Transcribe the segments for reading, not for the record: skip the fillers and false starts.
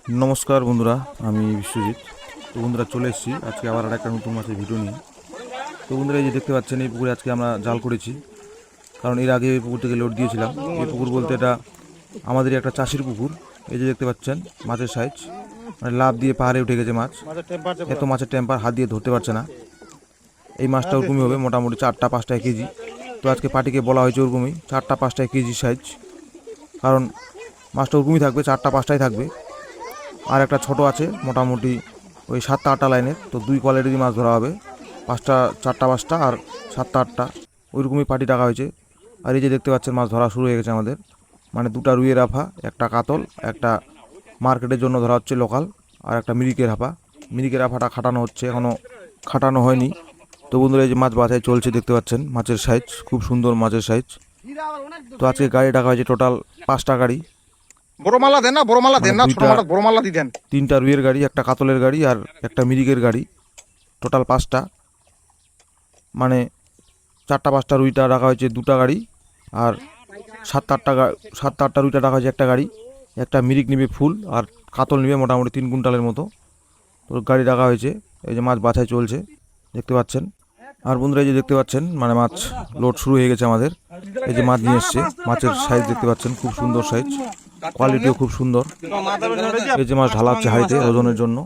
नमस्कार बंधुरा विश्वजित। तो बंधुरा चले एसेছি আজকে আবার একটা নতুন মাছের ভিডিও নিয়ে। তো বন্ধুরা এই যে দেখতে পাচ্ছেন এই পুকুরে আজকে আমরা জাল করেছি, কারণ এর আগে এই পুকুর থেকে লোড দিয়েছিলাম। এই পুকুর বলতে এটা আমাদের একটা চাষির পুকুর। এই যে দেখতে পাচ্ছেন মাছের সাইজ, মানে লাভ দিয়ে পাহাড়ে উঠে গেছে মাছ। এত মাছের টেম্পার হাত দিয়ে ধরতে পারছে না। এই মাছটা ওরকমই হবে, মোটামুটি 4-5 কেজি। তো আজকে পার্টিকে বলা হয়েছে ওরকমই 4-5 কেজি সাইজ, কারণ মাছটা ওরকমই থাকবে, 4-5টাই থাকবে। আর একটা ছোট আছে মোটামুটি ওই 7-8টা লাইনের। তো দুই কোয়ালিটির মাছ ধরা হবে, 5টা 4টা 5টা আর 7টা 8টা, ওইরকমই পার্টি টাকা হয়েছে। আর এই যে দেখতে পাচ্ছেন মাছ ধরা শুরু হয়ে গেছে আমাদের, মানে 2টা রুইয়ের আফা, একটা কাতল, একটা মার্কেটের জন্য ধরা হচ্ছে লোকাল, আর একটা মিরিকের আফা। মিরিকের আফাটা খাটানো হচ্ছে, এখনও খাটানো হয়নি। তো বন্ধুরা এই যে মাছ বাছাই চলছে, দেখতে পাচ্ছেন মাছের সাইজ খুব সুন্দর মাছের সাইজ। তো আজকে গাড়ি টাকা হয়েছে টোটাল 5টা গাড়ি। বড়মালা দেন না, বড়মালা দেন না, ছোট মাছ বড়মালা দি দেন। 3টা রুইয়ের গাড়ি, একটা কাতলের গাড়ি আর একটা মিরিকের গাড়ি, টোটাল 5টা। মানে 4-5টা রুইটা রাখা হয়েছে 2টা গাড়ি, আর 7-8টা রুইটা রাখা হয়েছে একটা গাড়ি। একটা মিরিক নিবে ফুল, আর কাতল নিবে মোটামুটি 3 কুইন্টালের মতো। তো গাড়ি রাখা হয়েছে। এই যে মাছ বাছাই চলছে দেখতে পাচ্ছেন। আর বন্ধুরা এই যে দেখতে পাচ্ছেন মানে মাছ লোড শুরু হয়ে গেছে আমাদের। এই যে মাছ নিয়ে এসছে, মাছের সাইজ দেখতে পাচ্ছেন খুব সুন্দর সাইজ, কোয়ালিটিও খুব সুন্দর। এই যে মাছ ঢালা হচ্ছে হাঁড়িতে ওজনের জন্য।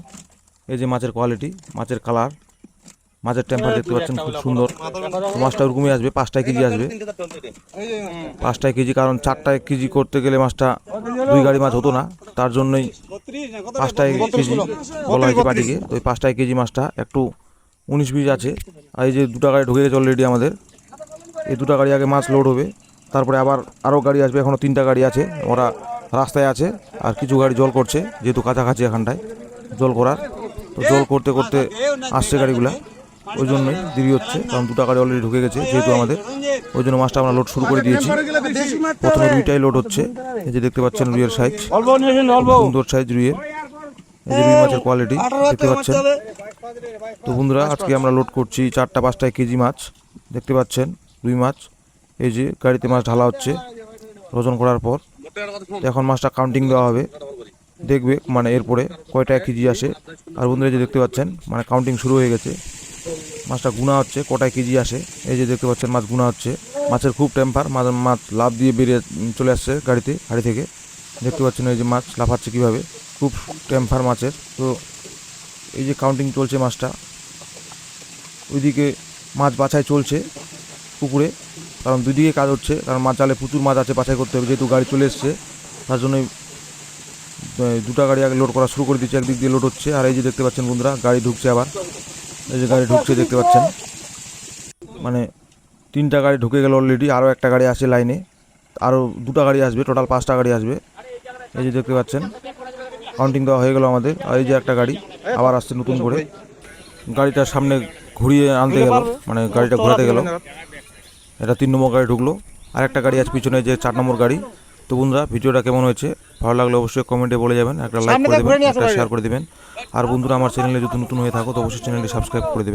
এই যে মাছের কোয়ালিটি, মাছের কালার, মাছের টেম্পার দেখতে পাচ্ছেন খুব সুন্দর। মাছটা ওরকমই আসবে, 5টা কেজি আসবে, 5টা কেজি। কারণ 4টা কেজি করতে গেলে মাছটা 2 গাড়ি মাছ হতো না, তার জন্যই 5টা কেজি বলা হয়েছে পাটিকে। তো ওই 5টা কেজি মাছটা একটু 19-20 আছে। আর এই যে 2টা গাড়ি ঢুকে গেছে অলরেডি আমাদের। এই 2টা গাড়ি আগে মাছ লোড হবে, তারপরে আবার আরও গাড়ি আসবে। এখনও 3টা গাড়ি আছে, ওরা রাস্তায় আছে। আর কিছু গাড়ি জল করছে, যেহেতু কাছাকাছি এখানটায় জল করার। তো জল করতে করতে আসছে গাড়িগুলা, ওই জন্যই দেরি হচ্ছে। কারণ 2টা গাড়ি অলরেডি ঢুকে গেছে যেহেতু আমাদের, ওই জন্য মাছটা আমরা লোড শুরু করে দিয়েছি। প্রথমে রুইটাই লোড হচ্ছে। এই যে দেখতে পাচ্ছেন রুইয়ের সাইজ, সুন্দর সাইজ রুইয়ের। এই যে রুই মাছের কোয়ালিটি দেখতে পাচ্ছেন। তো বন্ধুরা আজকে আমরা লোড করছি 4-5টা কেজি মাছ, দেখতে পাচ্ছেন রুই মাছ। এই যে গাড়িতে মাছ ঢালা হচ্ছে ওজন করার পর। এখন মাছটা কাউন্টিং দেওয়া হবে, দেখবে মানে এরপরে কয়টা কেজি আসে। আর বন্ধুরা যে দেখতে পাচ্ছেন মানে কাউন্টিং শুরু হয়ে গেছে, মাছটা গুণা হচ্ছে কটায় কেজি আসে। এই যে দেখতে পাচ্ছেন মাছ গুণা হচ্ছে। মাছের খুব টেম্পার, মাছ লাফ দিয়ে বেরিয়ে চলে আসছে হাঁড়ি থেকে। দেখতে পাচ্ছেন এই যে মাছ লাফাচ্ছে কীভাবে, খুব টেম্পার মাছের। তো এই যে কাউন্টিং চলছে মাছটা, ওইদিকে মাছ বাছাই চলছে পুকুরে, কারণ দুদিকে কাজ হচ্ছে। কারণ মাছ জালে প্রচুর মাছ আছে, বাছাই করতে হবে, যেহেতু গাড়ি চলে এসছে তার জন্যই 2টা গাড়ি আগে লোড করা শুরু করে দিচ্ছে, একদিক দিয়ে লোড হচ্ছে। আর এই যে দেখতে পাচ্ছেন বন্ধুরা গাড়ি ঢুকছে আবার, এই যে গাড়ি ঢুকছে দেখতে পাচ্ছেন। মানে 3টা গাড়ি ঢুকে গেল অলরেডি, আরও একটা গাড়ি আসে লাইনে, আরও 2টা গাড়ি আসবে, টোটাল 5টা গাড়ি আসবে। এই যে দেখতে পাচ্ছেন কাউন্টিং দেওয়া হয়ে গেল আমাদের। আর এই যে একটা গাড়ি আবার আসছে নতুন করে, গাড়িটার সামনে ঘুরিয়ে আনতে গেল, মানে গাড়িটা ঘোরাতে গেল। এটা 3 নম্বর গাড়ি ঢুকলো, আর একটা গাড়ি আছে পিছনে, যে 4 নম্বর গাড়ি। তো বন্ধুরা ভিডিওটা কেমন হয়েছে, ভালো লাগলে অবশ্যই কমেন্টে বলে যাবেন, একটা লাইক করে দেবেন, একটা শেয়ার করে দেবেন। আর বন্ধুরা আমার চ্যানেলে যদি নতুন হয়ে থাকো তো অবশ্যই চ্যানেলটি সাবস্ক্রাইব করে দেবেন।